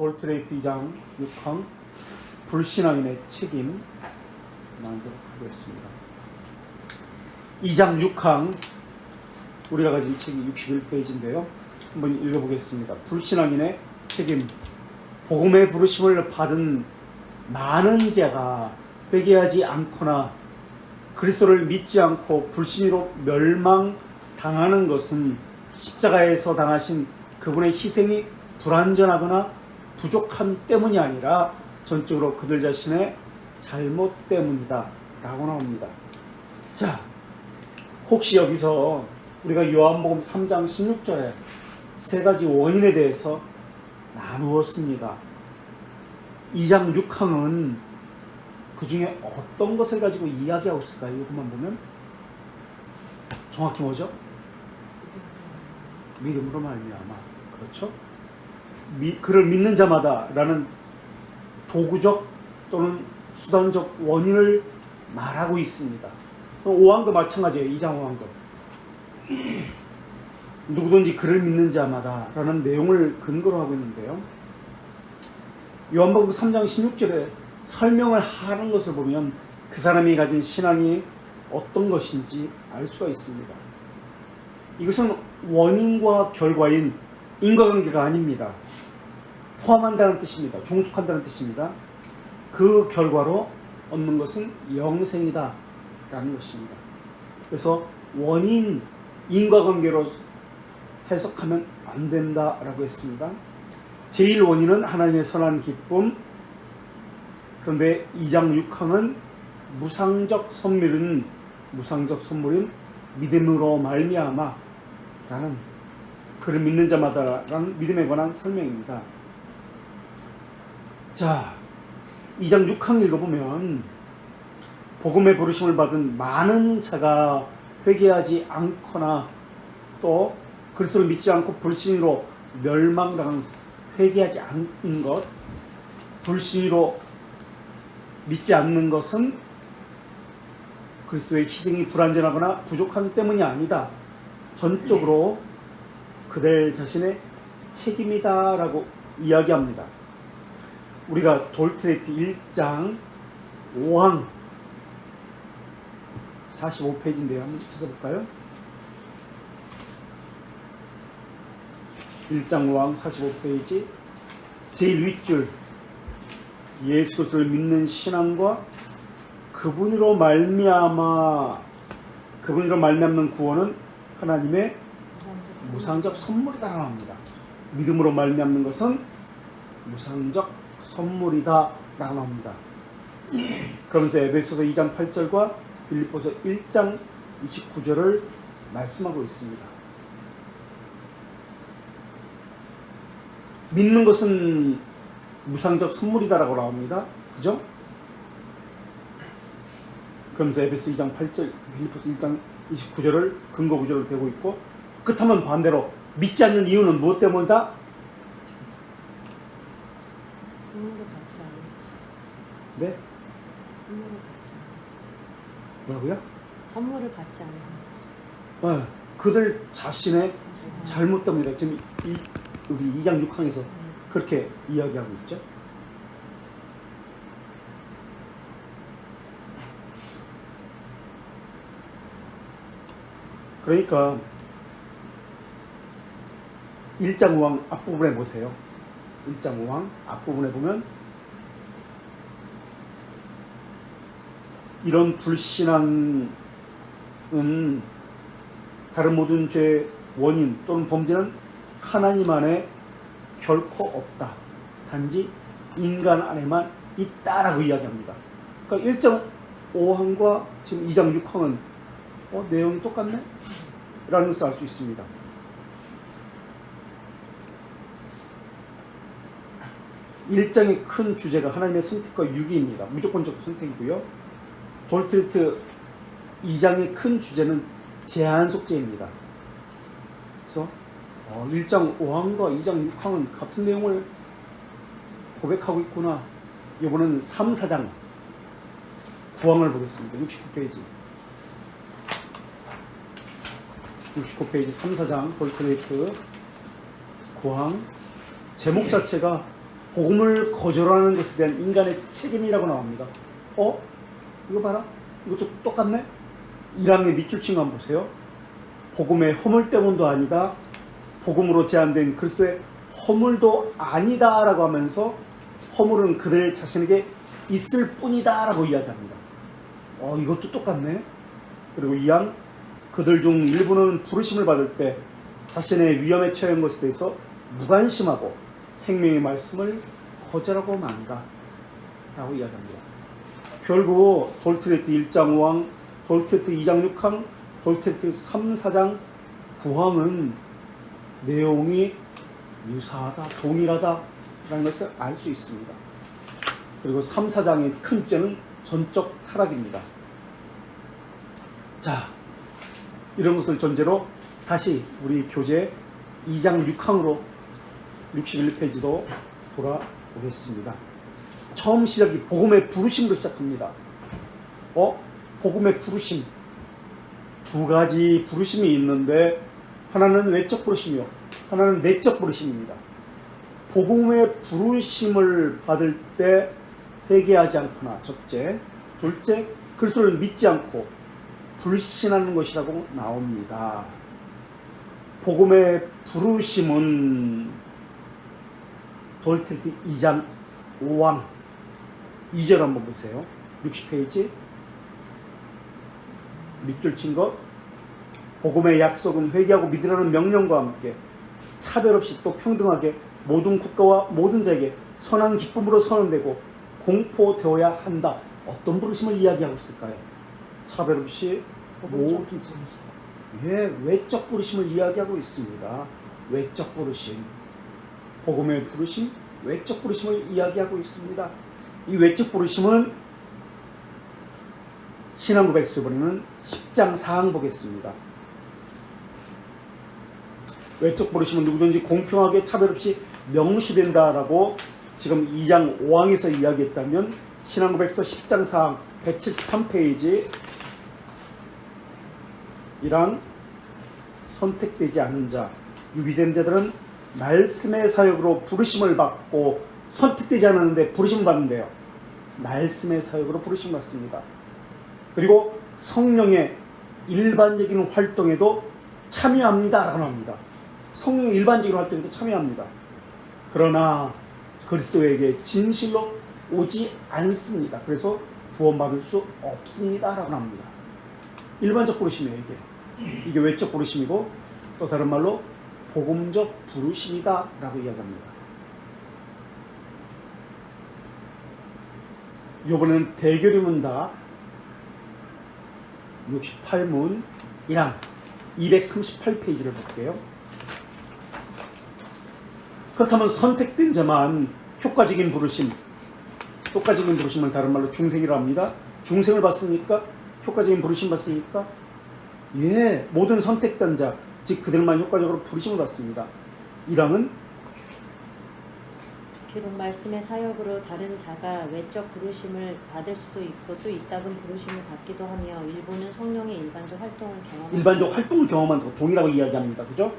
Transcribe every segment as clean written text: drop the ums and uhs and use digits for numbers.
돌트레이트 2장 6항 불신앙인의 책임 나오도록 하겠습니다. 2장 6항 우리가 가진 책이 61페이지인데요. 한번 읽어보겠습니다. 불신앙인의 책임. 복음의 부르심을 받은 많은 자가 회개하지 않거나 그리스도를 믿지 않고 불신으로 멸망당하는 것은 십자가에서 당하신 그분의 희생이 불완전하거나 부족한 때문이 아니라 전적으로 그들 자신의 잘못 때문이다 라고 나옵니다. 자, 혹시 여기서 우리가 요한복음 3장 16절에 세 가지 원인에 대해서 나누었습니다. 2장 6항은 그 중에 어떤 것을 가지고 이야기하고 있을까요? 이것만 보면 정확히 뭐죠? 믿음으로 말미암아. 그렇죠? 그를 믿는 자마다 라는 도구적 또는 수단적 원인을 말하고 있습니다. 5항도 마찬가지예요. 2장 5항도 누구든지 그를 믿는 자마다 라는 내용을 근거로 하고 있는데요. 요한복음 3장 16절에 설명을 하는 것을 보면 그 사람이 가진 신앙이 어떤 것인지 알 수가 있습니다. 이것은 원인과 결과인 인과관계가 아닙니다. 포함한다는 뜻입니다. 종속한다는 뜻입니다. 그 결과로 얻는 것은 영생이다 라는 것입니다. 그래서 원인, 인과관계로 해석하면 안 된다라고 했습니다. 제1 원인은 하나님의 선한 기쁨. 그런데 2장 6항은 무상적 선물인 믿음으로 말미암아 라는 그를 믿는 자마다라는 믿음에 관한 설명입니다. 자, 2장 6항 읽어보면 복음의 부르심을 받은 많은 자가 회개하지 않거나 또 그리스도를 믿지 않고 불신으로 멸망당한 회개하지 않는 것, 불신으로 믿지 않는 것은 그리스도의 희생이 불완전하거나 부족한 때문이 아니다. 전적으로 그들 자신의 책임이다 라고 이야기합니다. 우리가 돌트레이트 1장 5항 45페이지인데요. 한번 찾아볼까요? 1장 5항 45페이지 제일 윗줄 예수 그리스도를 믿는 신앙과 그분으로 말미암는 구원은 하나님의 무상적 선물이다라고 합니다. 믿음으로 말미암는 것은 무상적 선물이다라고 합니다. 그러면서 에베소서 2장 8절과 빌립보서 1장 29절을 말씀하고 있습니다. 믿는 것은 무상적 선물이다라고 나옵니다. 그죠? 그러면서 에베소 2장 8절, 빌립보서 1장 29절을 근거 구절로 대고 있고, 그렇다면 반대로 믿지 않는 이유는 무엇 때문이다? 선물을 받지 않는 네? 선물을 받지 않는 뭐라고요? 선물을 받지 않는 네, 그들 자신의 잘못 때문이다. 지금 우리 2장 6항에서 그렇게 이야기하고 있죠. 그러니까 1장 5항 앞부분에 보세요. 1장 5항 앞부분에 보면 이런 불신앙은 다른 모든 죄의 원인 또는 범죄는 하나님 안에 결코 없다. 단지 인간 안에만 있다라고 이야기합니다. 그러니까 1장 5항과 지금 2장 6항은 내용이 똑같네? 라는 것을 알 수 있습니다. 일장의 큰 주제가 하나님의 선택과 유기입니다. 무조건적 선택이고요. 돌트레이트 2장의 큰 주제는 제한 속죄입니다. 그래서 1장 5항과 2장 6항은 같은 내용을 고백하고 있구나. 이번에는 3, 4장 9항을 보겠습니다. 69페이지 3, 4장 돌트레이트 9항 제목 자체가 복음을 거절하는 것에 대한 인간의 책임이라고 나옵니다. 이거 봐라. 이것도 똑같네. 1항의 밑줄 친 거 한번 보세요. 복음의 허물 때문도 아니다. 복음으로 제한된 그리스도의 허물도 아니다 라고 하면서 허물은 그들 자신에게 있을 뿐이다 라고 이야기합니다. 이것도 똑같네. 그리고 2항, 그들 중 일부는 부르심을 받을 때 자신의 위험에 처한 것에 대해서 무관심하고 생명의 말씀을 거절하고 만다 라고 이야기합니다. 결국 돌트레이트 1장 5항, 돌트레이트 2장 6항, 돌트레이트 3, 4장 9항은 내용이 유사하다, 동일하다 라는 것을 알 수 있습니다. 그리고 3, 4장의 큰 주제는 전적 타락입니다. 자, 이런 것을 전제로 다시 우리 교재 2장 6항으로 61페이지도 돌아오겠습니다. 처음 시작이 복음의 부르심으로 시작합니다. 복음의 부르심. 두 가지 부르심이 있는데 하나는 외적 부르심이요, 하나는 내적 부르심입니다. 복음의 부르심을 받을 때 회개하지 않거나 첫째, 둘째, 그리스도를 믿지 않고 불신하는 것이라고 나옵니다. 복음의 부르심은 돌트레이트 2장 5항 2절 한번 보세요. 60페이지 밑줄 친 것. 복음의 약속은 회개하고 믿으라는 명령과 함께 차별 없이 또 평등하게 모든 국가와 모든 자에게 선한 기쁨으로 선언되고 공포되어야 한다. 어떤 부르심을 이야기하고 있을까요? 차별 없이 모든 외적 부르심을 이야기하고 있습니다. 외적 부르심, 복음의 부르심, 외적 부르심을 이야기하고 있습니다. 이 외적 부르심은 신앙고백서 이번에는 10장 4항 보겠습니다. 외적 부르심은 누구든지 공평하게 차별 없이 명시된다라고 지금 2장 5항에서 이야기했다면 신앙고백서 10장 4항 173페이지 1항 선택되지 않은 자, 유비된 자들은 말씀의 사역으로 부르심을 받고 선택되지 않았는데 부르심을 받는데요. 말씀의 사역으로 부르심을 받습니다. 그리고 성령의 일반적인 활동에도 참여합니다 라고 합니다. 성령의 일반적인 활동에도 참여합니다. 그러나 그리스도에게 진실로 오지 않습니다. 그래서 구원받을 수 없습니다 라고 합니다. 일반적 부르심이에요. 이게 외적 부르심이고 또 다른 말로 복음적 부르심이다 라고 이야기합니다. 이번에는 대결문답 68문 1항 238페이지를 볼게요. 그렇다면 선택된 자만 효과적인 부르심, 효과적인 부르심을 다른 말로 중생이라고 합니다. 중생을 받습니까? 효과적인 부르심 받습니까? 예, 모든 선택된 자, 즉 그들만 효과적으로 부르심을 받습니다. 1항은 비록 말씀의 사역으로 다른 자가 외적 부르심을 받을 수도 있고 또 이따금 부르심을 받기도 하며 일부는 성령의 일반적 활동을 경험한다고 동일하고 이야기합니다. 그죠?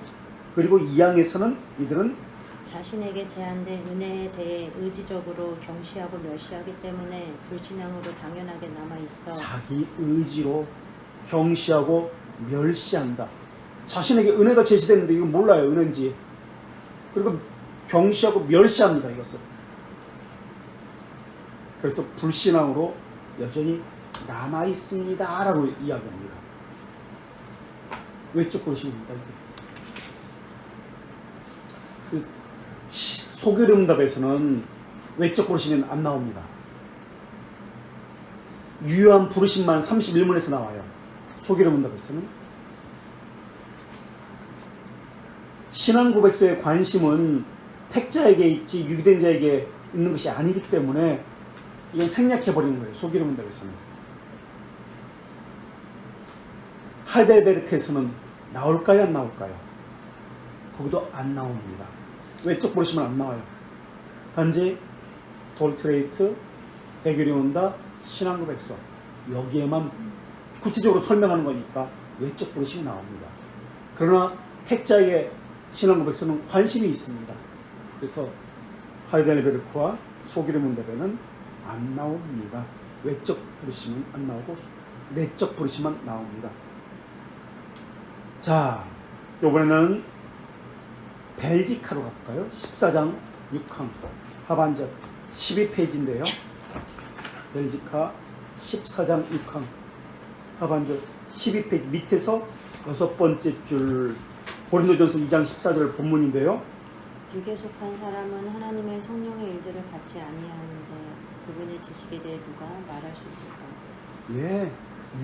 그리고 2항에서는 이들은 자신에게 제한된 은혜에 대해 의지적으로 경시하고 멸시하기 때문에 불신앙으로 당연하게 남아있어 자기 의지로 경시하고 멸시한다. 자신에게 은혜가 제시됐는데 이거 몰라요. 은혜인지. 그리고 경시하고 멸시합니다. 이것을. 그래서 불신앙으로 여전히 남아있습니다 라고 이야기합니다. 외적 부르심입니다. 소결응답에서는 외적 부르심은 안 나옵니다. 유효한 부르심만 31문에서 나와요. 소결응답에서는. 신앙고백서의 관심은 택자에게 있지 유기된 자에게 있는 것이 아니기 때문에 이건 생략해버리는 거예요. 소결응답에서는. 하이델베르크에서는 나올까요? 안 나올까요? 거기도 안 나옵니다. 외적 부르심은 안 나와요. 단지 돌트레이트, 대결이 온다, 신앙고백서 여기에만 구체적으로 설명하는 거니까 외적 부르심이 나옵니다. 그러나 택자에게 신앙고백서는 관심이 있습니다. 그래서 하이델베르크와 소기름 문답에는 안 나옵니다. 외적 부르심은 안 나오고 내적 부르심만 나옵니다. 자, 이번에는 벨지카로 가볼까요? 14장 6항 하반절 12페이지인데요. 벨지카 14장 6항 하반절 12페이지 밑에서 6번째 줄 고린도전서 2장 14절 본문인데요. 육에 속한 사람은 하나님의 성령의 일들을 받지 아니하는데 그분의 지식에 대해 누가 말할 수 있을까? 예,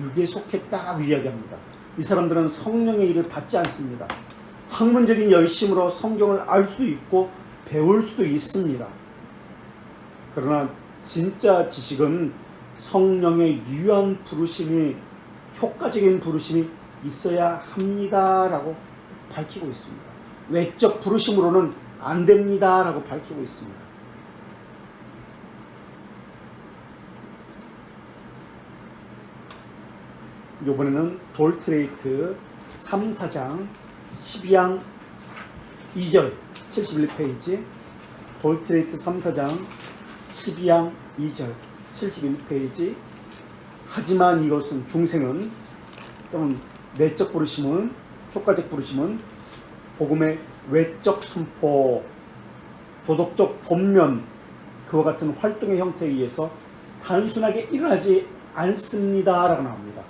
육에 속했다라고 이야기합니다. 이 사람들은 성령의 일을 받지 않습니다. 학문적인 열심으로 성경을 알 수도 있고 배울 수도 있습니다. 그러나 진짜 지식은 성령의 유한 부르심이, 효과적인 부르심이 있어야 합니다라고 밝히고 있습니다. 외적 부르심으로는 안 됩니다라고 밝히고 있습니다. 이번에는 돌트레이트 3, 4장 12항 2절 71페이지 돌트레이트 3, 4장 12항 2절 71페이지 하지만 이것은 중생은 또는 내적 부르심은 효과적 부르심은 복음의 외적 순포 도덕적 본면 그와 같은 활동의 형태에 의해서 단순하게 일어나지 않습니다 라고 나옵니다.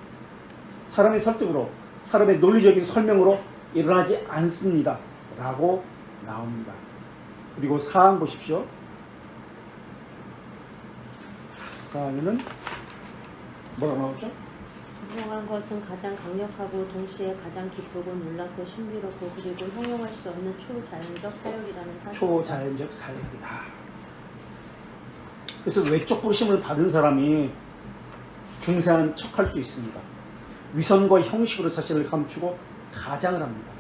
사람의 설득으로 사람의 논리적인 설명으로 일어나지 않습니다 라고 나옵니다. 그리고 사항 보십시오. 사항에는 뭐가 나오죠? 분명한 것은 가장 강력하고 동시에 가장 기쁘고 놀랍고 신비롭고 그리고 형용할 수 없는 초자연적 사역이라는 사실. 초자연적 사역이다. 그래서 외적 부르심을 받은 사람이 중세한 척할 수 있습니다. 위선과 형식으로 자신을 감추고 가장을 합니다.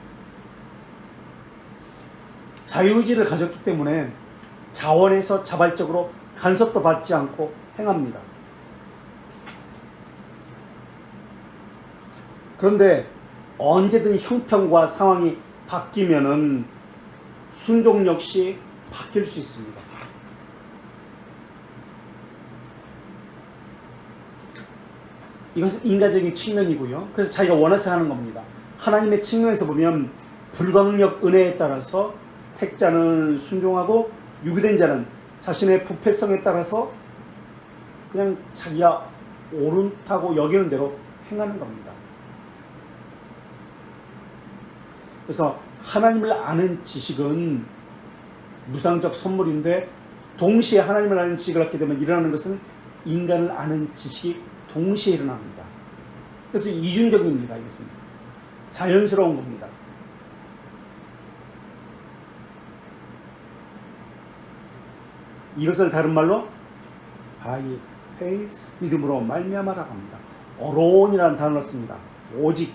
자유의지를 가졌기 때문에 자원에서 자발적으로 간섭도 받지 않고 행합니다. 그런데 언제든 형편과 상황이 바뀌면은 순종 역시 바뀔 수 있습니다. 이것은 인간적인 측면이고요. 그래서 자기가 원해서 하는 겁니다. 하나님의 측면에서 보면 불광력 은혜에 따라서 택자는 순종하고 유기된 자는 자신의 부패성에 따라서 그냥 자기가 옳다고 여기는 대로 행하는 겁니다. 그래서 하나님을 아는 지식은 무상적 선물인데 동시에 하나님을 아는 지식을 갖게 되면 일어나는 것은 인간을 아는 지식이 동시에 일어납니다. 그래서 이중적입니다. 이것은 자연스러운 겁니다. 이것을 다른 말로 by faith 믿음으로 말미암아라고 합니다. 어론이라는 단어를 씁니다. 오직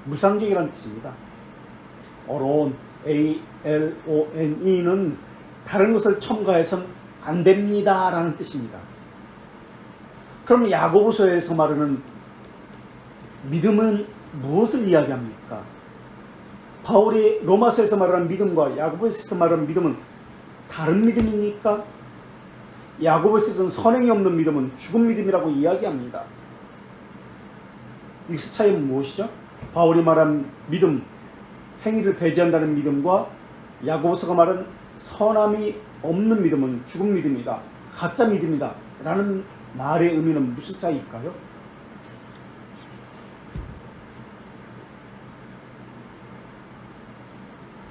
무상적이라는 뜻입니다. 어론 ALONE는 다른 것을 첨가해서는 안 됩니다 라는 뜻입니다. 그럼 야고보서에서 말하는 믿음은 무엇을 이야기합니까? 바울이 로마서에서 말하는 믿음과 야고보서에서 말하는 믿음은 다른 믿음입니까? 야고보서에서는 선행이 없는 믿음은 죽은 믿음이라고 이야기합니다. 이 차이는 무엇이죠? 바울이 말한 믿음, 행위를 배제한다는 믿음과 야고보서가 말한 선함이 없는 믿음은 죽은 믿음이다, 가짜 믿음이다 라는 말의 의미는 무슨 차이일까요?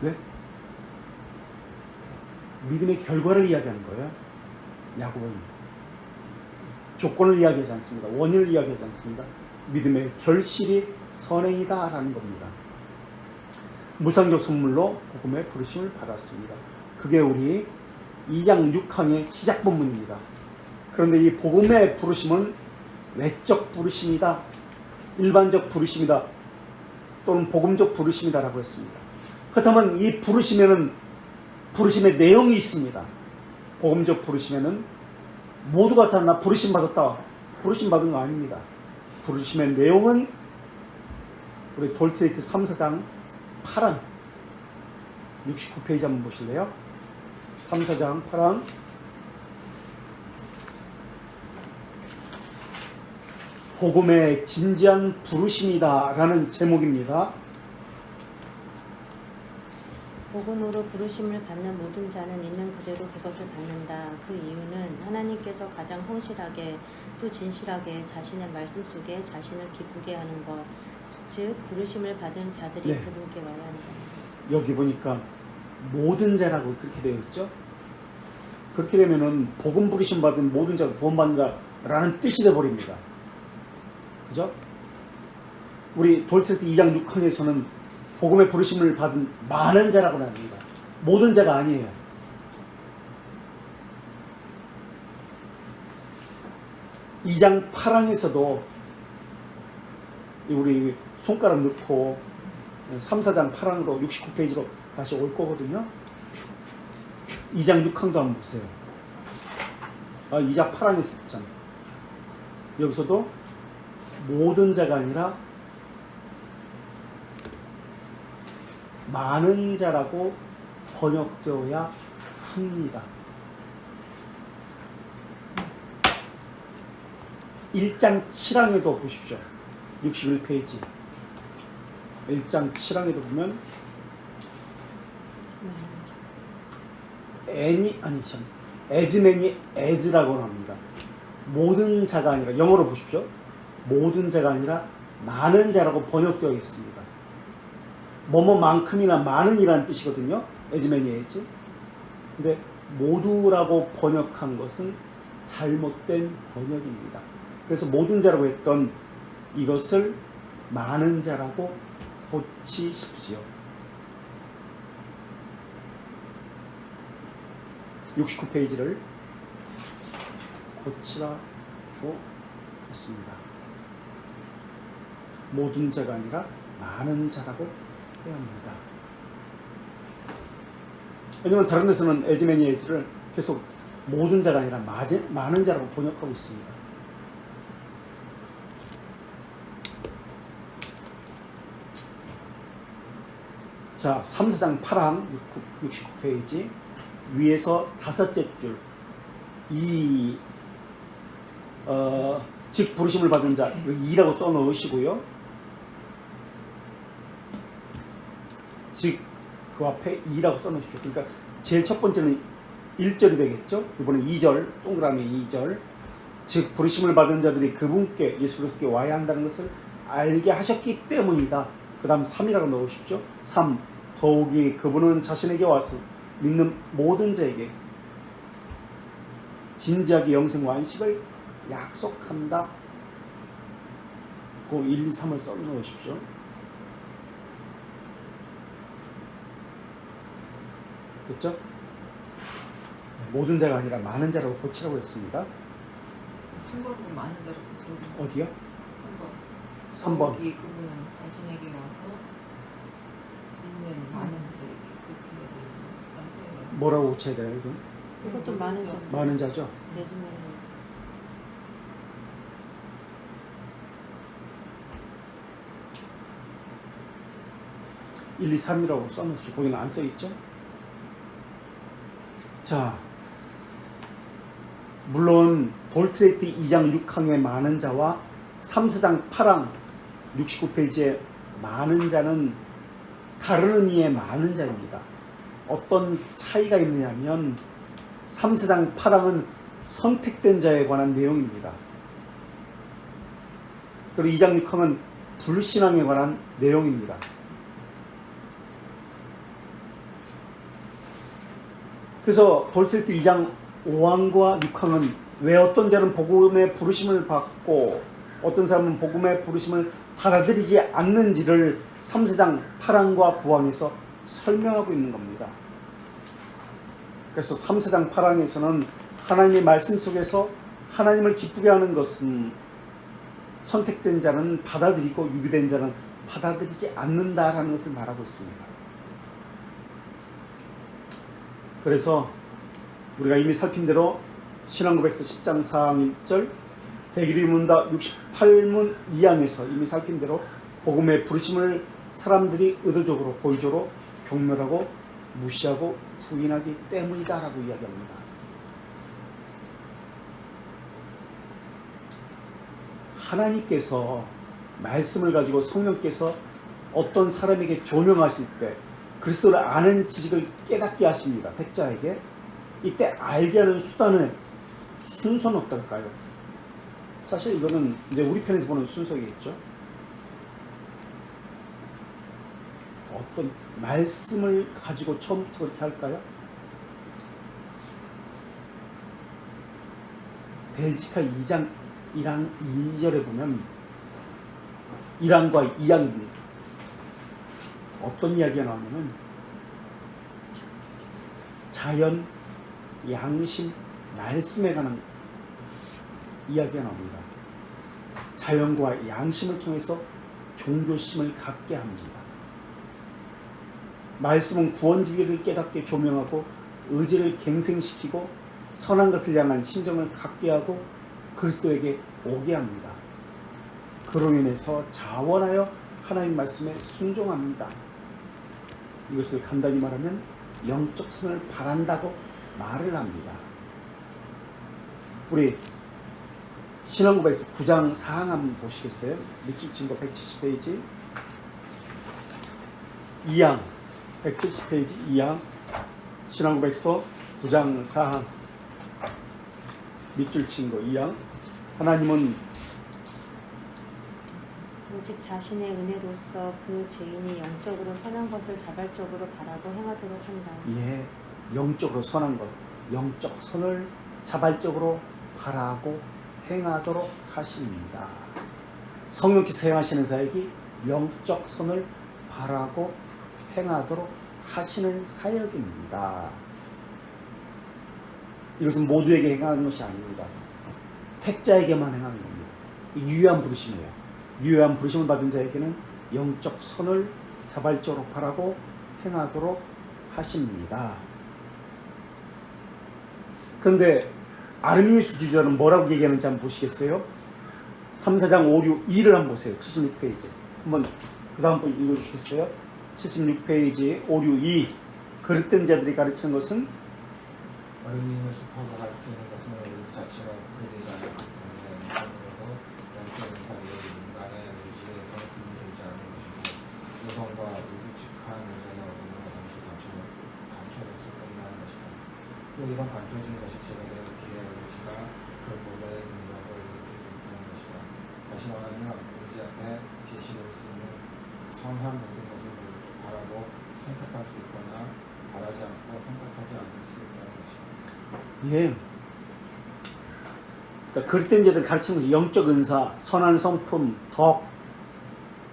네? 믿음의 결과를 이야기하는 거예요. 야고보는 조건을 이야기하지 않습니다. 원인을 이야기하지 않습니다. 믿음의 결실이 선행이다 라는 겁니다. 무상적 선물로 복음의 부르심을 받았습니다. 그게 우리 2장 6항의 시작 본문입니다. 그런데 이 복음의 부르심은 외적 부르심이다, 일반적 부르심이다, 또는 복음적 부르심이다 라고 했습니다. 그렇다면 이 부르심에는 부르심의 내용이 있습니다. 복음적 부르심에는 모두가 다 나 부르심 받았다, 부르심 받은 거 아닙니다. 부르심의 내용은 우리 돌트레이트 3, 4장 8항 69페이지 한번 보실래요? 3사장 8항 복음의 진지한 부르심이다 라는 제목입니다. 복음으로 부르심을 받는 모든 자는 있는 그대로 그것을 받는다. 그 이유는 하나님께서 가장 성실하게 또 진실하게 자신의 말씀 속에 자신을 기쁘게 하는 것, 즉 부르심을 받은 자들이 네. 그분께 와야 한다는 거죠. 여기 보니까 모든 자라고 그렇게 되어 있죠. 그렇게 되면은 복음 부르심 받은 모든 자가 구원받는다라는 뜻이 되어버립니다. 그죠? 우리 돌트레트 2장 6항에서는 복음의 부르심을 받은 많은 자라고 합니다. 모든 자가 아니에요. 이 장 8항에서도 우리 손가락 넣고 3, 4장 8항으로 69페이지로 다시 올 거거든요. 2장 6항도 한번 보세요. 2장 8항에서 있잖아. 여기서도 모든 자가 아니라 많은 자라고 번역되어야 합니다. 1장 7항에도 보십시오. 61페이지 1장 7항에도 보면 에즈맨이 에즈라고 합니다. 모든 자가 아니라, 영어로 보십시오. 모든 자가 아니라 많은 자라고 번역되어 있습니다. 뭐뭐만큼이나 많은이라는 뜻이거든요. 에즈맨이 에즈. 근데 모두라고 번역한 것은 잘못된 번역입니다. 그래서 모든 자라고 했던 이것을 많은 자라고 고치십시오. 69페이지를 고치라고 했습니다. 모든 자가 아니라 많은 자라고 해야 합니다. 왜냐하면 다른 데서는 에즈맨이 에즈를 계속 모든 자가 아니라 많은 자라고 번역하고 있습니다. 자, 3사장 8항 69페이지 위에서 다섯째 줄, 즉 부르심을 받은 자, 2라고 써놓으시고요. 즉 그 앞에 2라고 써놓으십시오. 그러니까 제일 첫 번째는 1절이 되겠죠. 이번에 2절, 동그라미 2절. 즉 부르심을 받은 자들이 그분께, 예수 그리스도께 와야 한다는 것을 알게 하셨기 때문이다. 그 다음 3이라고 넣으십시오. 3. 더욱이 그분은 자신에게 와서 믿는 모든 자에게 진지하게 영생 안식을 약속한다. 그 1, 2, 3을 써 넣으십시오. 됐죠? 모든 자가 아니라 많은 자라고 고치라고 했습니다. 3번으로 많은 자로 고쳐야 어디요? 3번. 3번. 여기 그분은 자신에게 와서 있는 많은 자에게 그렇게 해야 되는 뭐라고 고쳐야 돼요, 이건? 이것도 많은 자. 많은 자죠? 에즈맨이 에즈. 1, 2, 3이라고 써놓으시고 거기는 안 써있죠? 자, 물론 돌트레이트 2장 6항의 많은 자와 3사장 8항 69페이지의 많은 자는 다른 의미의 많은 자입니다. 어떤 차이가 있느냐면 3사장 8항은 선택된 자에 관한 내용입니다. 그리고 2장 6항은 불신앙에 관한 내용입니다. 그래서 돌트레이트 2장 5항과 6항은 왜 어떤 자는 복음의 부르심을 받고 어떤 사람은 복음의 부르심을 받아들이지 않는지를 3사장 8항과 9항에서 설명하고 있는 겁니다. 그래서 3사장 8항에서는 하나님의 말씀 속에서 하나님을 기쁘게 하는 것은 선택된 자는 받아들이고 유비된 자는 받아들이지 않는다라는 것을 말하고 있습니다. 그래서 우리가 이미 살핀 대로 신앙고백서 10장 4항 1절, 대길이 문답 68문 2항에서 이미 살핀 대로 복음의 부르심을 사람들이 의도적으로 고의적으로 경멸하고 무시하고 부인하기 때문이다라고 이야기합니다. 하나님께서 말씀을 가지고 성령께서 어떤 사람에게 조명하실 때 그리스도를 아는 지식을 깨닫게 하십니다. 백자에게. 이때 알게 하는 수단은 순서는 어떨까요? 사실 이거는 이제 우리 편에서 보는 순서겠죠. 어떤 말씀을 가지고 처음부터 그렇게 할까요? 벨지카 2장 1장 2절에 보면 1항과 2항입니다. 어떤 이야기가 나오냐면 자연, 양심, 말씀에 관한 이야기가 나옵니다. 자연과 양심을 통해서 종교심을 갖게 합니다. 말씀은 구원진리를 깨닫게 조명하고 의지를 갱생시키고 선한 것을 향한 심정을 갖게 하고 그리스도에게 오게 합니다. 그로 인해서 자원하여 하나님 말씀에 순종합니다. 이것을 간단히 말하면 영적 선을 바란다고 말을 합니다. 우리 신앙고백서 9장 4항 한번 보시겠어요? 밑줄 친 거 170페이지 2항 170페이지 2항 신앙고백서 9장 4항 밑줄 친 거 2항 하나님은 오직 자신의 은혜로서 그 죄인이 영적으로 선한 것을 자발적으로 바라고 행하도록 한다. 예, 영적으로 선한 것, 영적 선을 자발적으로 바라고 행하도록 하십니다. 성령께서 행하시는 사역이 영적 선을 바라고 행하도록 하시는 사역입니다. 이것은 모두에게 행하는 것이 아닙니다. 택자에게만 행하는 겁니다. 유효한 부르심이에요. 유효한 부르심을 받은 자에게는 영적 선을 자발적으로 바라고 행하도록 하십니다. 그런데 아르미우스 주자는 뭐라고 얘기하는지 한번 보시겠어요? 3, 4장 5, 6, 2를 한번 보세요. 76페이지. 한번 그 다음 번 읽어주시겠어요? 76페이지 5, 6, 2 그릇된 자들이 가르치는 것은 아르미누스 파가 가르치는 것은 의지 자체가 그되지 않는 것으로 영적 사이의 인간의 의지에서 분리되지 않는 것이고 여성과 불규칙한 여자의 어둠을 당시 감춰졌을 뿐이라는 것이다. 또 이런 감춰진 것이 제거되어 그의 의지가 그 본래의 능력을 일으킬 수 있다는 것이다. 다시 말하면 의지 앞에 제시될 수 있는 선한 모든 것을 바라고 선택할 수 있거나 바라지 않고 선택하지 않을 수 있다는 것이다. 예. 그러니까 그릇된 자들 가르치는 것이 영적 은사, 선한 성품, 덕,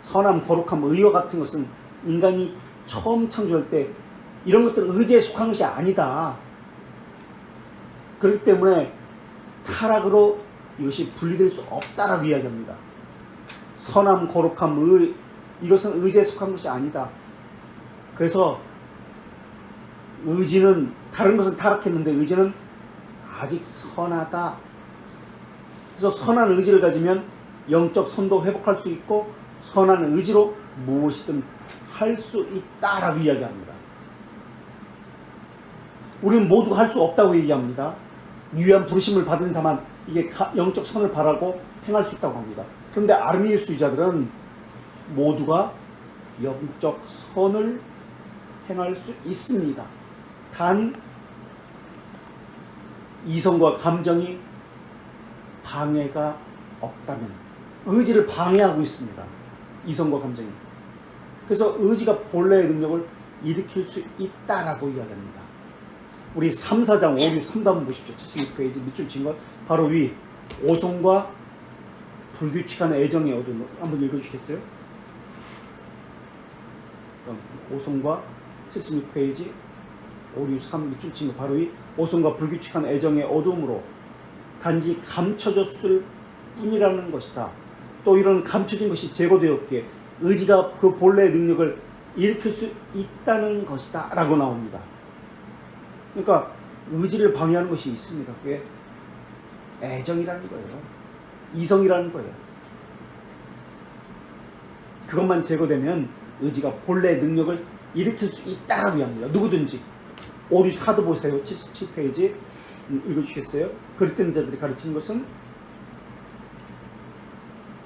선함, 거룩함, 의와 같은 것은 인간이 처음 창조할 때 이런 것들은 의지에 속한 것이 아니다. 그렇기 때문에 타락으로 이것이 분리될 수 없다라고 이야기합니다. 선함, 거룩함, 의, 이것은 의지에 속한 것이 아니다. 그래서 의지는 다른 것은 타락했는데 의지는 아직 선하다. 그래서 선한 의지를 가지면 영적 선도 회복할 수 있고 선한 의지로 무엇이든 할 수 있다라고 이야기합니다. 우리는 모두 할 수 없다고 얘기합니다. 유효한 부르심을 받은 자만 이게 영적 선을 바라고 행할 수 있다고 합니다. 그런데 아르미우스주자들은 모두가 영적 선을 행할 수 있습니다. 단 이성과 감정이 방해가 없다면 의지를 방해하고 있습니다. 이성과 감정이. 그래서 의지가 본래의 능력을 일으킬 수 있다라고 이야기합니다. 우리 3, 4장 5, 6, 3도 한번 보십시오. 76페이지 밑줄 친 것 바로 위 오송과 불규칙한 애정의 어둠 한번 읽어주시겠어요? 오송과 76페이지 5, 6, 3 밑줄 친 것 바로 위 오송과 불규칙한 애정의 어둠으로 단지 감춰졌을 뿐이라는 것이다. 또 이런 감춰진 것이 제거되었기에 의지가 그 본래의 능력을 일으킬 수 있다는 것이다 라고 나옵니다. 그러니까 의지를 방해하는 것이 있습니다. 그게 애정이라는 거예요. 이성이라는 거예요. 그것만 제거되면 의지가 본래의 능력을 일으킬 수 있다라고 합니다. 누구든지 오류사도 보세요. 77페이지 읽어주시겠어요? 그릇된 자들이 가르치는 것은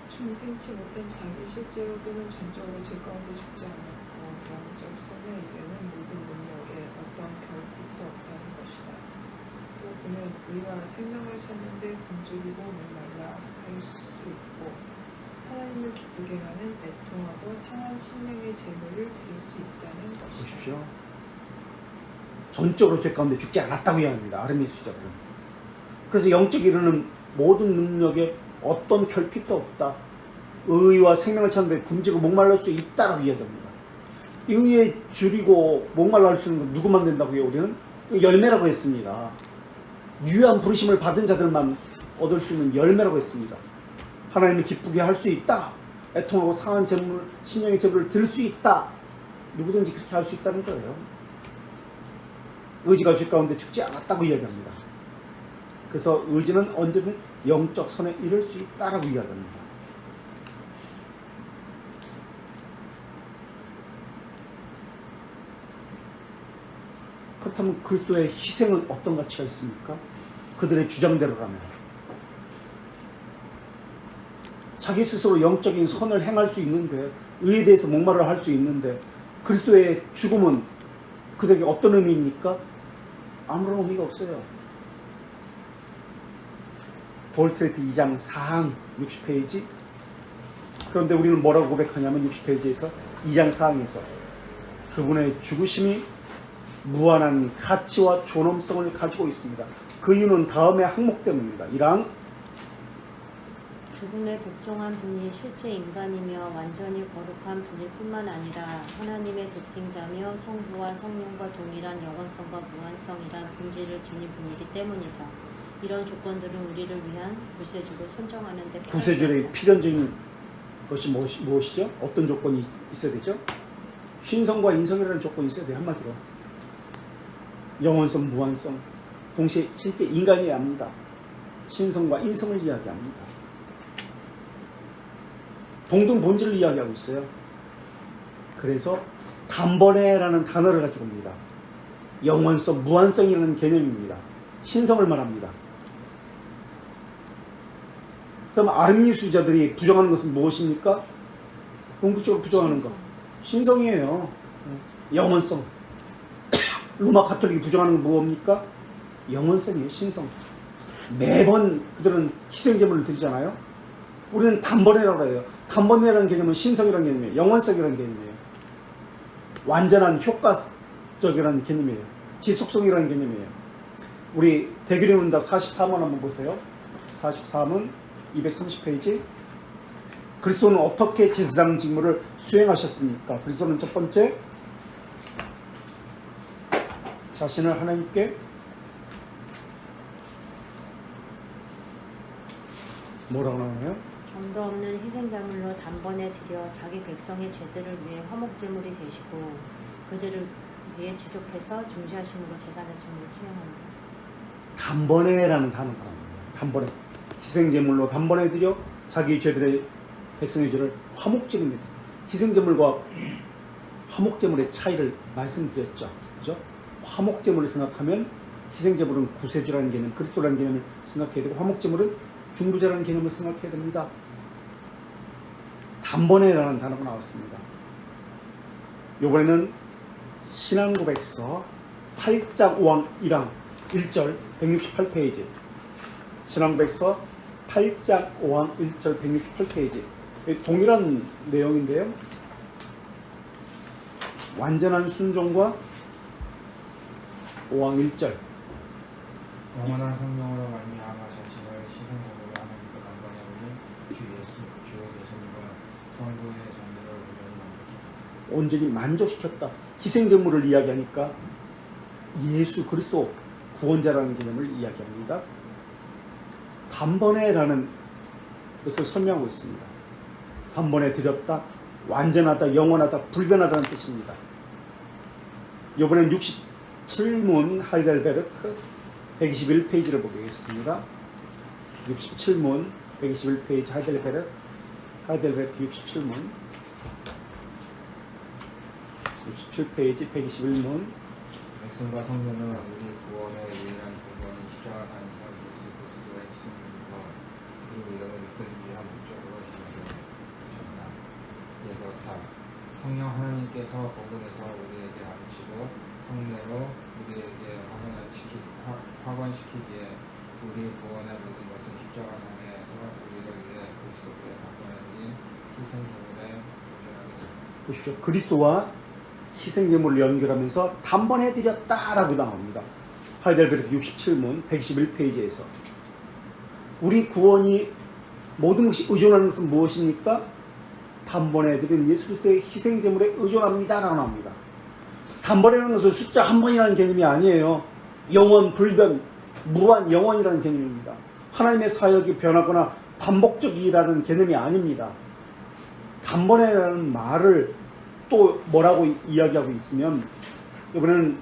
중생치 못한 자기 실제로 또는 전적으로 제 가운데 죽지 않았고 영적 선에 이르는 모든 능력에 어떤 결핍도 없다는 것이다. 또 그는 우리가 생명을 찾는데 굶주리고 목말라 할 수 있고 하나님을 기쁘게 하는 애통하고 상한 심령의 제물을 드릴 수 있다는 것이다. 보십시오. 전적으로 죄 가운데 죽지 않았다고 이야기합니다. 아르미 수자들은. 그래서 영적 이르는 모든 능력에 어떤 결핍도 없다. 의와 생명을 찾는데 굶주리고 목말랄 수 있다라고 이야기합니다. 의에 줄이고 목말라 할 수 있는 건 누구만 된다고요? 우리는 열매라고 했습니다. 유한 부르심을 받은 자들만 얻을 수 있는 열매라고 했습니다. 하나님을 기쁘게 할 수 있다. 애통하고 상한 재물, 신령의 재물을 들 수 있다. 누구든지 그렇게 할 수 있다는 거예요. 의지가 죄 가운데 죽지 않았다고 이야기합니다. 그래서 의지는 언제든 영적 선에 이를 수 있다라고 이야기합니다. 그렇다면 그리스도의 희생은 어떤 가치가 있습니까? 그들의 주장대로라면 자기 스스로 영적인 선을 행할 수 있는데, 의에 대해서 목말을 할 수 있는데, 그리스도의 죽음은 그들에게 어떤 의미입니까? 아무런 의미가 없어요. 볼트레이트 2장 4항 60페이지. 그런데 우리는 뭐라고 고백하냐면 60페이지에서 2장 4항에서 그분의 죽으심이 무한한 가치와 존엄성을 가지고 있습니다. 그 이유는 다음의 항목 때문입니다. 1항 죽음에 복종한 분이 실제 인간이며 완전히 거룩한 분일 뿐만 아니라 하나님의 독생자며 성부와 성령과 동일한 영원성과 무한성이란 본질을 지닌 분이기 때문이다. 이런 조건들은 우리를 위한 구세주를 선정하는 데 구세주의 필연적인 것이 무엇이죠? 어떤 조건이 있어야 되죠? 신성과 인성이라는 조건이 있어야 돼요. 한마디로 영원성, 무한성, 동시에 실제 인간이어야 합니다. 신성과 인성을 이야기합니다. 동등 본질을 이야기하고 있어요. 그래서 단번에라는 단어를 가지고 옵니다. 영원성, 무한성이라는 개념입니다. 신성을 말합니다. 그럼 아르미니스주자들이 부정하는 것은 무엇입니까? 궁극적으로 부정하는 것. 신성이에요. 영원성. 로마 가톨릭이 부정하는 건 무엇입니까? 영원성이에요. 신성. 매번 그들은 희생제물을 드리잖아요. 우리는 단번에라고 해요. 단번에라는 개념은 신성이라는 개념이에요. 영원성이라는 개념이에요. 완전한 효과적이라는 개념이에요. 지속성이라는 개념이에요. 우리 대규리 문답 44문 한번 보세요. 44문 230페이지. 그리스도는 어떻게 제사장 직무를 수행하셨습니까? 그리스도는 첫 번째, 자신을 하나님께 뭐라고 나오나요? 점도 없는 희생자물로 단번에 드려 자기 백성의 죄들을 위해 화목제물이 되시고 그들을 위해 지속해서 중지하심으로 제사장 직무를 수행합니다. 단번에라는 단어가 나옵니다. 단번에. 희생제물로 단번에 드려 자기 죄들의 백성의 죄를 화목제물입니다. 희생제물과 화목제물의 차이를 말씀드렸죠. 그죠? 화목제물을 생각하면 희생제물은 구세주라는 개념, 그리스도라는 개념을 생각해야 되고, 화목제물은 중보자라는 개념을 생각해야 됩니다. 단번에라는 단어가 나왔습니다. 이번에는 신앙고백서 8장 5항 1항 1절 168페이지. 신앙고백서 8장 5항 1절 168페이지. 동일한 내용인데요. 완전한 순종과 5항 1절. 영원한 성령으로 말미암아 자신을 희생제물로 하나님께 단번에 올린 주 예수 주의 계심과 성도의 정의를 온전히 만족시켰다. 온전히 만족시켰다. 희생제물을 이야기하니까 예수 그리스도 구원자라는 개념을 이야기합니다. 단번에라는 것을 설명하고 있습니다. 단번에 드렸다, 완전하다, 영원하다, 불변하다는 뜻입니다. 이번엔 67문 하이델베르크 121페이지를 보겠습니다. 67문 121페이지 하이델베르크 67문 67페이지 121문 말씀과 성경은 우리 구원의 유일한 근원인 십자가상에서 예수 그리스도의 희생과 그리고 이름을 이끌기 위한 목적으로 진행되셨다. 예, 그렇다. 성령 하나님께서 복음에서 우리에게 가르치고 성례로 우리에게 확언시키기에 우리 구원의 모든 것은 십자가상에서 우리를 위해 그리스도께 바꿔내린 희생제물에 연결하게 됩니다. 보십시오. 그리스도와 희생제물을 연결하면서 단번해드렸다라고 나옵니다. 하이델베르크 67문 121페이지에서 우리 구원이 모든 것이 의존하는 것은 무엇입니까? 단번해드린 예수 그리스도의 희생제물에 의존합니다라고 나옵니다. 단번에라는 것은 숫자 한 번이라는 개념이 아니에요. 영원, 불변, 무한 영원이라는 개념입니다. 하나님의 사역이 변하거나 반복적이라는 개념이 아닙니다. 단번에라는 말을 또 뭐라고 이야기하고 있으면 이번에는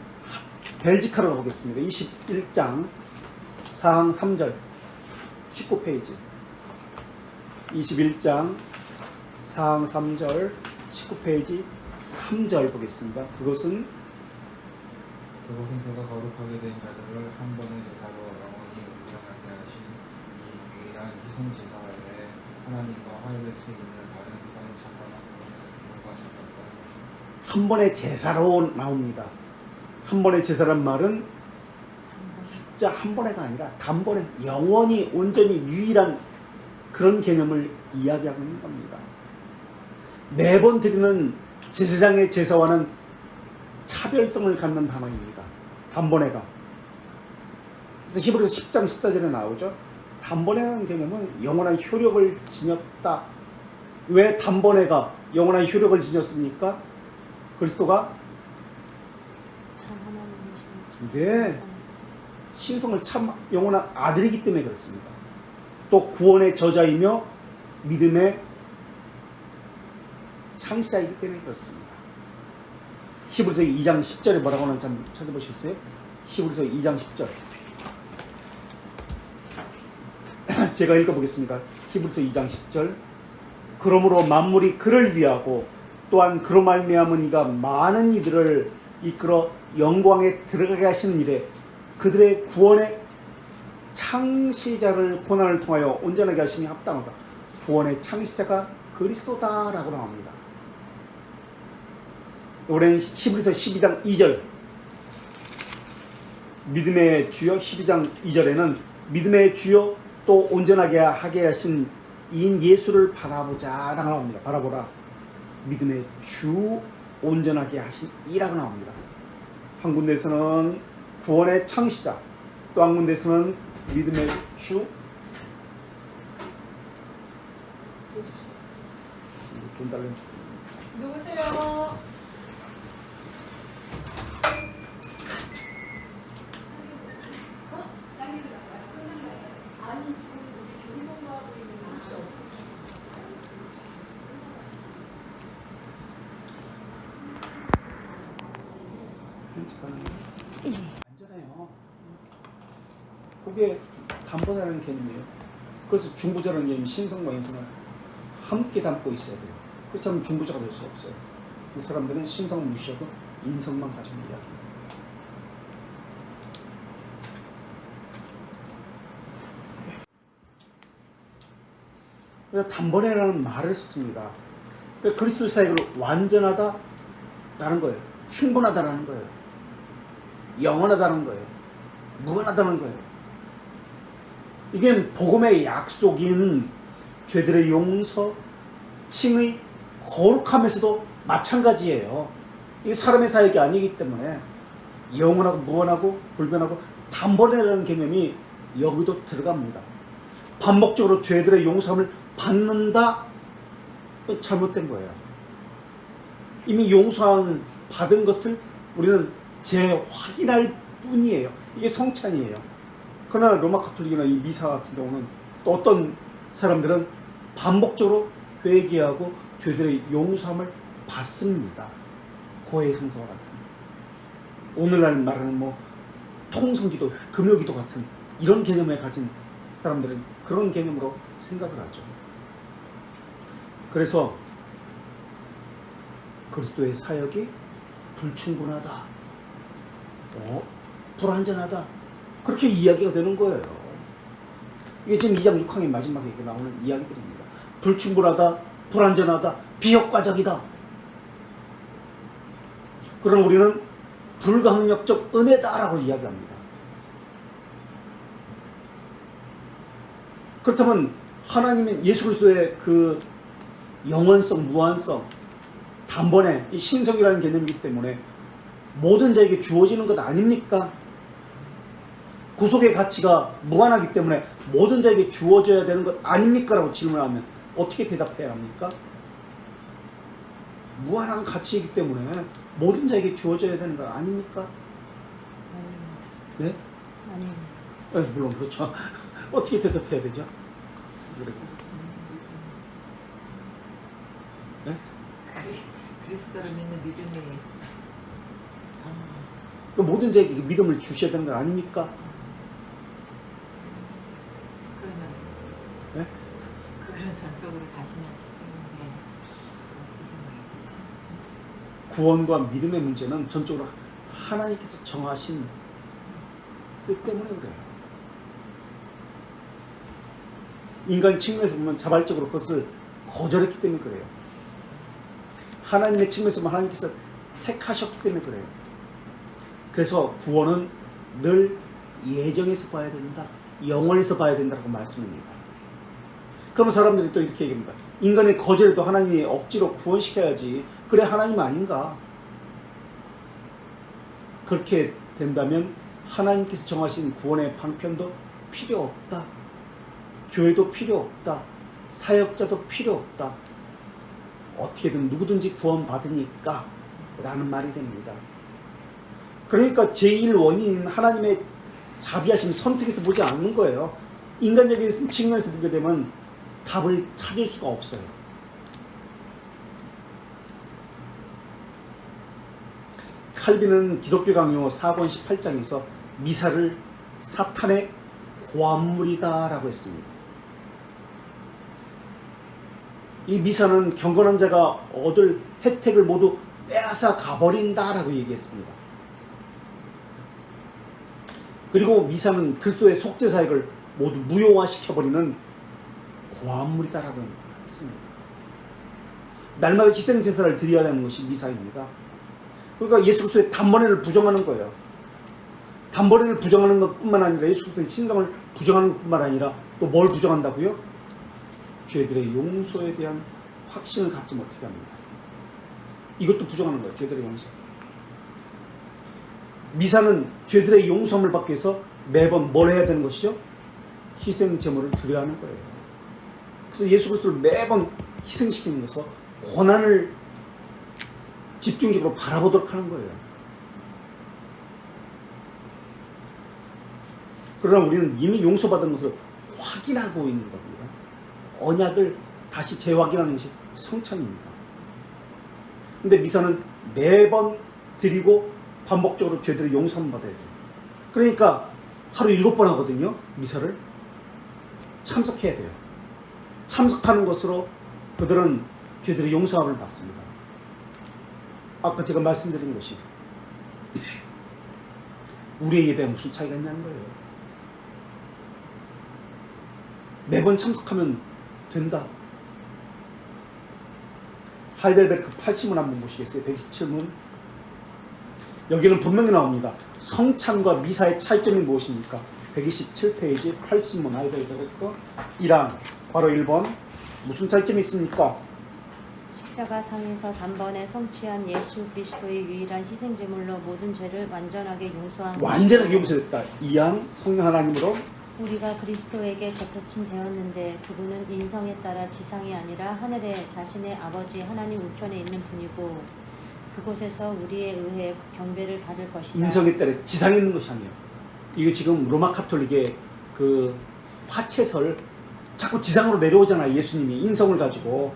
벨지카로 가보겠습니다. 21장 4항 3절 19페이지 21장 4항 3절 19페이지 3절 보겠습니다. 그것은 그가 거룩하게 된 자들을 한 번의 제사로 영원히 온전하게 하신 이 유일한 희생제사 외에 하나님과 화해될 수 있는 다른 수단을 찾거나 불가하셨다고 하는 것입니다. 한 번의 제사로 나옵니다. 한 번의 제사란 말은 숫자 한 번에가 아니라 단번에 영원히 온전히 유일한 그런 개념을 이야기하고 있는 겁니다. 매번 드리는 제사장의 제사와는 차별성을 갖는 단어입니다. 단번에가. 그래서 히브리서 10장 14절에 나오죠. 단번에라는 개념은 영원한 효력을 지녔다. 왜 단번에가 영원한 효력을 지녔습니까? 그리스도가 참 하나님이십니다. 네, 신성을 참 영원한 아들이기 때문에 그렇습니다. 또 구원의 저자이며 믿음의 창시자이기 때문에 그렇습니다. 히브리서 2장 10절에 뭐라고 하는지 한번 찾아보시겠어요? 히브리서 2장 10절 제가 읽어보겠습니다. 히브리서 2장 10절 그러므로 만물이 그를 위하고 또한 그로 말미암은 이가 많은 이들을 이끌어 영광에 들어가게 하시는 일에 그들의 구원의 창시자를 고난을 통하여 온전하게 하심이 합당하다. 구원의 창시자가 그리스도다라고 나옵니다. 올해는 히브리서 12장 2절 믿음의 주여 12장 2절에는 믿음의 주여 또 온전하게 하게 하신 이인 예수를 바라보자 라고 나옵니다. 바라보라. 믿음의 주 온전하게 하신 이라고 나옵니다. 한 군데에서는 구원의 창시자, 또 한 군데에서는 믿음의 주. 돈 달래. 누구세요? 안전해요. 그게 단번이라는 개념이에요. 그래서 중보자라는 개념이 신성과 인성을 함께 담고 있어야 돼요. 그렇지 않으면 중보자가 될 수 없어요. 그 사람들은 신성을 무시하고 인성만 가지고 이야기해요. 그래서 단번에라는 말을 썼습니다. 그러니까 그리스도 사역을 완전하다라는 거예요. 충분하다라는 거예요. 영원하다는 거예요. 무한하다는 거예요. 이게 복음의 약속인 죄들의 용서, 칭의, 거룩함에서도 마찬가지예요. 이게 사람의 사역이 아니기 때문에 영원하고 무한하고 불변하고 단번에라는 개념이 여기도 들어갑니다. 반복적으로 죄들의 용서함을 받는다? 잘못된 거예요. 이미 용서함 받은 것을 우리는 재확인할 뿐이에요. 이게 성찬이에요. 그러나 로마 가톨릭이나 이 미사 같은 경우는 또 어떤 사람들은 반복적으로 회개하고 죄들의 용서함을 받습니다. 고해 성사와 같은. 오늘날 말하는 뭐 통성기도, 금요기도 같은 이런 개념을 가진 사람들은 그런 개념으로 생각을 하죠. 그래서 그리스도의 사역이 불충분하다. 불완전하다. 그렇게 이야기가 되는 거예요. 이게 지금 2장 6항의 마지막에 나오는 이야기들입니다. 불충분하다, 불완전하다, 비효과적이다. 그럼 우리는 불강력적 은혜다라고 이야기합니다. 그렇다면 하나님의 예수 그리스도의 그 영원성, 무한성, 단번에 이 신성이라는 개념이기 때문에 모든 자에게 주어지는 것 아닙니까? 구속의 가치가 무한하기 때문에 모든 자에게 주어져야 되는 것 아닙니까? 라고 질문하면 어떻게 대답해야 합니까? 무한한 가치이기 때문에 모든 자에게 주어져야 되는 것 아닙니까? 아닙니다. 네? 아닙니다. 물론 그렇죠. 어떻게 대답해야 되죠? 네? 그리스도를 믿는 믿음이 모든 자에게 믿음을 주셔야 되는 것 아닙니까? 그러면 네? 그거는 전적으로 자신의 책임인데 어떻게 생각해야지? 구원과 믿음의 문제는 전적으로 하나님께서 정하신 뜻 때문에 그래요. 인간 측면에서 보면 자발적으로 그것을 거절했기 때문에 그래요. 하나님의 측면에서 보면 하나님께서 택하셨기 때문에 그래요. 그래서 구원은 늘 예정에서 봐야 된다. 영원에서 봐야 된다고 말씀합니다. 그러면 사람들이 또 이렇게 얘기합니다. 인간의 거절에도 하나님이 억지로 구원시켜야지. 그래 하나님 아닌가? 그렇게 된다면 하나님께서 정하신 구원의 방편도 필요 없다. 교회도 필요 없다. 사역자도 필요 없다. 어떻게든 누구든지 구원받으니까 라는 말이 됩니다. 그러니까 제1원인 하나님의 자비하심 선택에서 보지 않는 거예요. 인간적인 측면에서 보게 되면 답을 찾을 수가 없어요. 칼빈은 기독교 강요 4권 18장에서 미사를 사탄의 고안물이다 라고 했습니다. 이 미사는 경건한 자가 얻을 혜택을 모두 빼앗아 가버린다 라고 얘기했습니다. 그리고 미사는 그리스도의 속죄사역을 모두 무효화시켜버리는 고안물이다 라고 했습니다. 날마다 희생제사를 드려야 하는 것이 미사입니다. 그러니까 예수 그리스도의 단번에를 부정하는 거예요. 단번에를 부정하는 것뿐만 아니라 예수 그리스도의 신성을 부정하는 것뿐만 아니라 또 뭘 부정한다고요? 죄들의 용서에 대한 확신을 갖지 못하게 합니다. 이것도 부정하는 거예요. 죄들의 용서. 미사는 죄들의 용서함을 받기 위해서 매번 뭘 해야 되는 것이죠? 희생 제물을 드려야 하는 거예요. 그래서 예수 그리스도를 매번 희생시키는 것은 고난을 집중적으로 바라보도록 하는 거예요. 그러나 우리는 이미 용서받은 것을 확인하고 있는 겁니다. 언약을 다시 재확인하는 것이 성찬입니다. 근데 미사는 매번 드리고 반복적으로 죄들을 용서받아야 돼요. 그러니까 하루 7번 하거든요. 미사를 참석해야 돼요. 참석하는 것으로 그들은 죄들의 용서함을 받습니다. 아까 제가 말씀드린 것이 우리의 예배와 무슨 차이가 있냐는 거예요. 매번 참석하면 된다. 하이델베르크 80문 한번 보시겠어요? 127문. 여기는 분명히 나옵니다. 성찬과 미사의 차이점이 무엇입니까? 127페이지 80문 하이델베르크 1항 바로 1번. 무슨 차이점이 있습니까? 십자가 상에서 단번에 성취한 예수 그리스도의 유일한 희생제물로 모든 죄를 완전하게 용서한 완전하게 용서했다. 2항 성령 하나님으로 우리가 그리스도에게 곁터침 되었는데 그분은 인성에 따라 지상이 아니라 하늘에 자신의 아버지 하나님 우편에 있는 분이고 그곳에서 우리에 의해 경배를 받을 것이다. 인성에 따라 지상에 있는 것이 아니에요. 이거 지금 로마 카톨릭의 그 화채설 자꾸 지상으로 내려오잖아요. 예수님이 인성을 가지고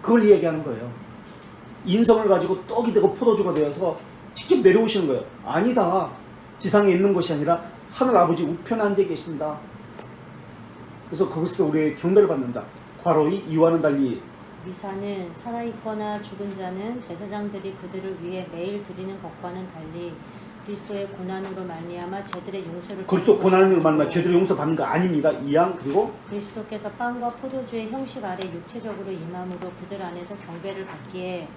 그걸 이야기하는 거예요. 인성을 가지고 떡이 되고 포도주가 되어서 직접 내려오시는 거예요. 아니다. 지상에 있는 것이 아니라 하늘 아버지 우편에 앉아 계신다. 그래서 거기서 우리의 경배를 받는다. 과로이 이와는 달리 미사는 살아있거나 죽은 자는 제사장들이 그들을 위해 매일 드리는 것과는 달리 그리스도의 고난으로 말미암아 죄들의 용서를 그리스도 받은 고난으로 것이고 말미암아 죄들의 용서받는 거 아닙니다. 이양 그리고 그리스도께서 빵과 포도주의 형식 아래 육체적으로 임함으로 그들 안에서 경배를 받기에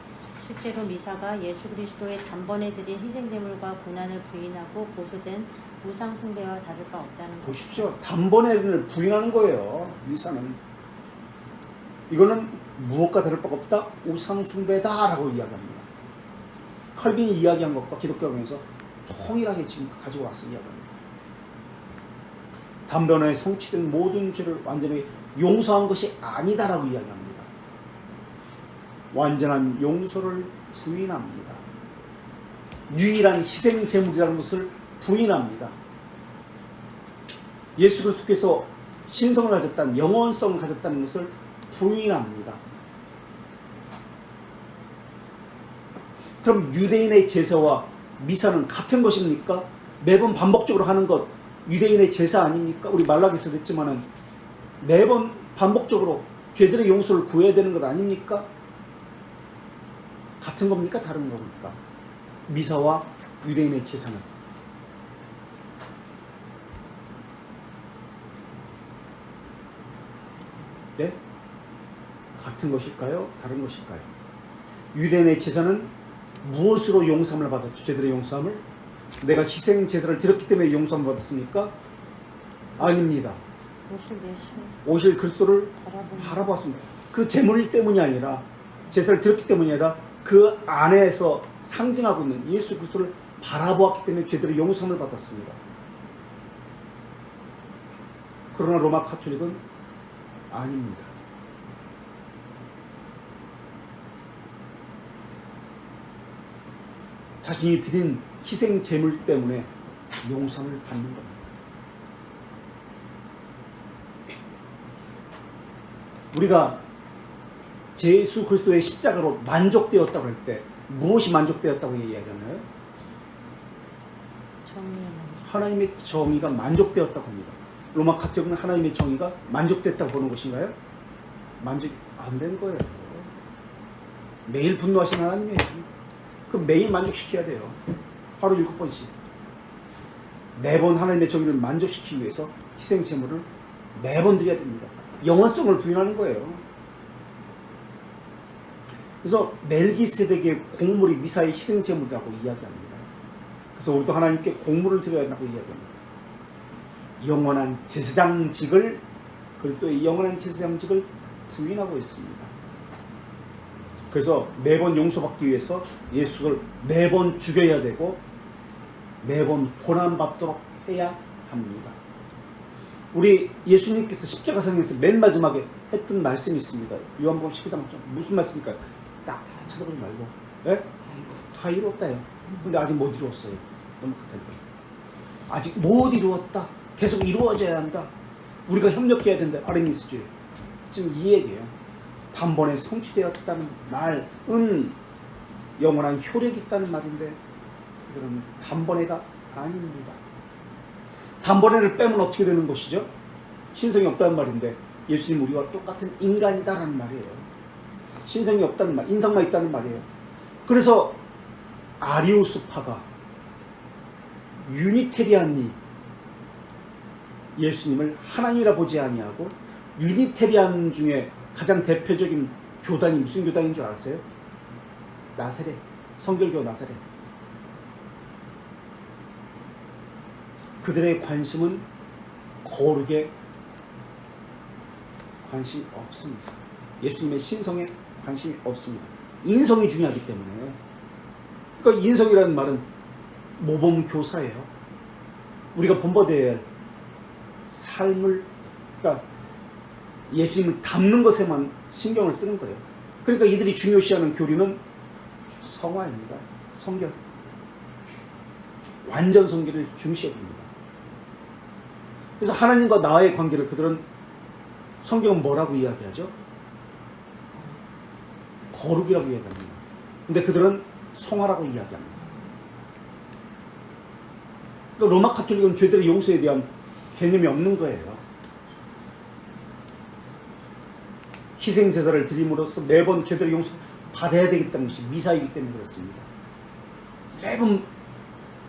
실제로 미사가 예수 그리스도의 단번에 드린 희생제물과 고난을 부인하고 고소된 우상 숭배와 다를 바 없다는 것입니다. 보십시오. 단번에 부인하는 거예요. 미사는. 이거는 무엇과 다를 바가 없다? 우상숭배다라고 이야기합니다. 칼빈이 이야기한 것과 기독교에서 통일하게 지금 가지고 와서 이야기합니다. 단번에 성취된 모든 죄를 완전히 용서한 것이 아니다라고 이야기합니다. 완전한 용서를 부인합니다. 유일한 희생 제물이라는 것을 부인합니다. 예수 그리스도께서 신성을 가졌다는 영원성을 가졌다는 것을 부인합니다. 그럼 유대인의 제사와 미사는 같은 것입니까? 매번 반복적으로 하는 것 유대인의 제사 아닙니까? 우리 말라기서도 했지만은 매번 반복적으로 죄들의 용서를 구해야 되는 것 아닙니까? 같은 겁니까? 다른 겁니까? 미사와 유대인의 제사는 네? 같은 것일까요? 다른 것일까요? 유대인의 제사는 무엇으로 용서함을 받았죠? 죄들의 용서함을? 내가 희생 제사를 드렸기 때문에 용서함을 받았습니까? 아닙니다. 오실 그리스도를 바라보았습니다. 그 제물 때문이 아니라 제사를 드렸기 때문이 아니라 그 안에서 상징하고 있는 예수 그리스도를 바라보았기 때문에 죄들의 용서함을 받았습니다. 그러나 로마 가톨릭은 아닙니다. 자신이 드린 희생 제물 때문에 용서를 받는 겁니다. 우리가 예수 그리스도의 십자가로 만족되었다고 할 때 무엇이 만족되었다고 이야기하나요? 하나님의 정의가 만족되었다고 합니다. 로마 가톨릭은 하나님의 정의가 만족됐다고 보는 것인가요? 만족 안 된 거예요. 매일 분노하시는 하나님이에요. 그럼 매일 만족시켜야 돼요. 하루 7번씩. 매번 하나님의 정의를 만족시키기 위해서 희생 제물을 매번 드려야 됩니다. 영원성을 부인하는 거예요. 그래서 멜기세덱의 곡물이 미사의 희생 제물이라고 이야기합니다. 그래서 우리도 하나님께 곡물을 드려야 한다고 이야기합니다. 영원한 제사장직을 그리스도의 영원한 제사장직을 부인하고 있습니다. 그래서 매번 용서받기 위해서 예수를 매번 죽여야 되고 매번 고난받도록 해야 합니다. 우리 예수님께서 십자가상에서 맨 마지막에 했던 말씀이 있습니다. 요한복음 19장 무슨 말씀입니까? 딱 찾아보지 말고 다 이루었다요. 근데 아직 못 이루었어요. 너무 급할 때. 아직 못 이루었다. 계속 이루어져야 한다. 우리가 협력해야 된다. 아레미스주의. 지금 이 얘기예요. 단번에 성취되었다는 말은 영원한 효력이 있다는 말인데 그들은 단번에가 아닙니다. 단번에를 빼면 어떻게 되는 것이죠? 신성이 없다는 말인데 예수님 우리와 똑같은 인간이다라는 말이에요. 신성이 없다는 말, 인성만 있다는 말이에요. 그래서 아리우스파가 유니테리안이 예수님을 하나님이라 보지 아니하고 유니테리안 중에 가장 대표적인 교단이 무슨 교단인 줄 아세요? 나사렛, 성결교 나사렛. 그들의 관심은 거룩에 관심이 없습니다. 예수님의 신성에 관심이 없습니다. 인성이 중요하기 때문에. 그러니까 인성이라는 말은 모범교사예요. 우리가 본받아야 할 삶을, 그러니까 예수님을 닮는 것에만 신경을 쓰는 거예요. 그러니까 이들이 중요시하는 교리는 성화입니다. 성결. 완전 성결을 중시해줍니다. 그래서 하나님과 나의 관계를 그들은 성경은 뭐라고 이야기하죠? 거룩이라고 이야기합니다. 근데 그들은 성화라고 이야기합니다. 그러니까 로마 가톨릭은 죄들의 용서에 대한 개념이 없는 거예요. 희생제사를 드림으로써 매번 죄들의 용서 받아야 되겠다는 것이 미사이기 때문에 그렇습니다. 매번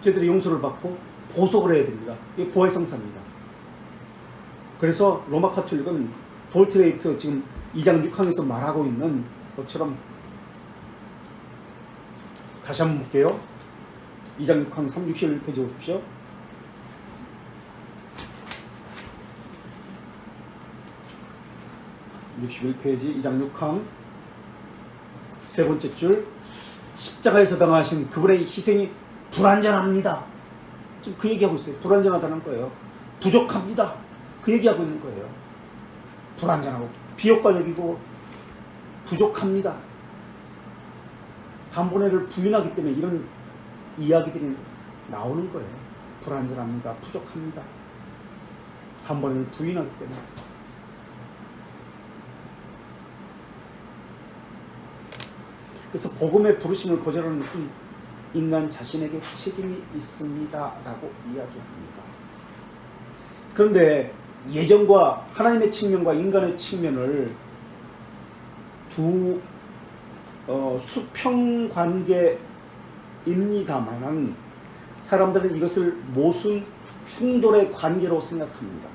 저희들이 용서를 받고 보석을 해야 됩니다. 이게 보혜성사입니다. 그래서 로마 카톨릭은 돌트레이트 지금 2장 6항에서 말하고 있는 것처럼 다시 한번 볼게요. 2장 6항 361페이지 보십시오. (61페이지) 2장 6항 세 번째 줄, 십자가에서 당하신 그분의 희생이 불완전합니다. 지금 그 얘기하고 있어요. 불완전하다는 거예요. 부족합니다. 그 얘기하고 있는 거예요. 불완전하고 비효과적이고 부족합니다. 단번에를 부인하기 때문에 이런 이야기들이 나오는 거예요. 불완전합니다. 부족합니다. 단번에를 부인하기 때문에. 그래서 복음의 부르심을 거절하는 것은 인간 자신에게 책임이 있습니다 라고 이야기합니다. 그런데 예전과 하나님의 측면과 인간의 측면을 두 수평관계입니다만 사람들은 이것을 모순 충돌의 관계로 생각합니다.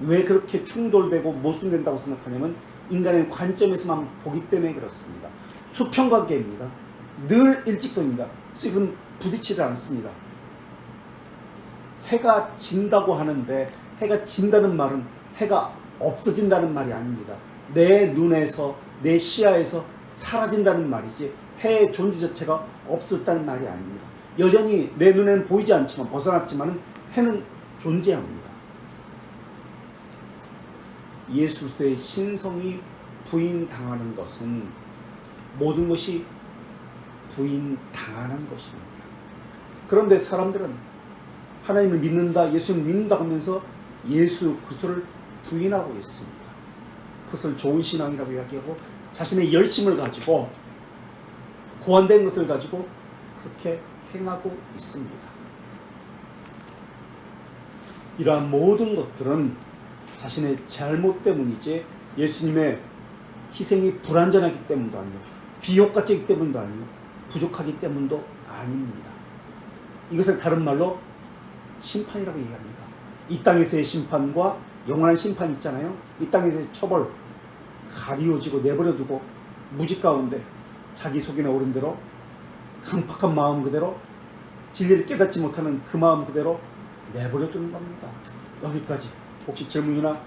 왜 그렇게 충돌되고 모순된다고 생각하냐면 인간의 관점에서만 보기 때문에 그렇습니다. 수평관계입니다. 늘 일직선입니다. 이것은 부딪히지 않습니다. 해가 진다고 하는데 해가 진다는 말은 해가 없어진다는 말이 아닙니다. 내 눈에서 내 시야에서 사라진다는 말이지 해의 존재 자체가 없었다는 말이 아닙니다. 여전히 내 눈에는 보이지 않지만 벗어났지만 해는 존재합니다. 예수 그리스도의 신성이 부인당하는 것은 모든 것이 부인당하는 것입니다. 그런데 사람들은 하나님을 믿는다, 예수를 믿는다 하면서 예수 그리스도를 부인하고 있습니다. 그것을 좋은 신앙이라고 이야기하고 자신의 열심을 가지고 고안된 것을 가지고 그렇게 행하고 있습니다. 이러한 모든 것들은 자신의 잘못 때문이지 예수님의 희생이 불완전하기 때문도 아니고 비효과적이기 때문도 아니고 부족하기 때문도 아닙니다. 이것을 다른 말로 심판이라고 얘기합니다. 이 땅에서의 심판과 영원한 심판이 있잖아요. 이 땅에서의 처벌 가리워지고 내버려두고 무지 가운데 자기 속이나 오른 대로 강팍한 마음 그대로 진리를 깨닫지 못하는 그 마음 그대로 내버려두는 겁니다. 여기까지. 혹시 질문이나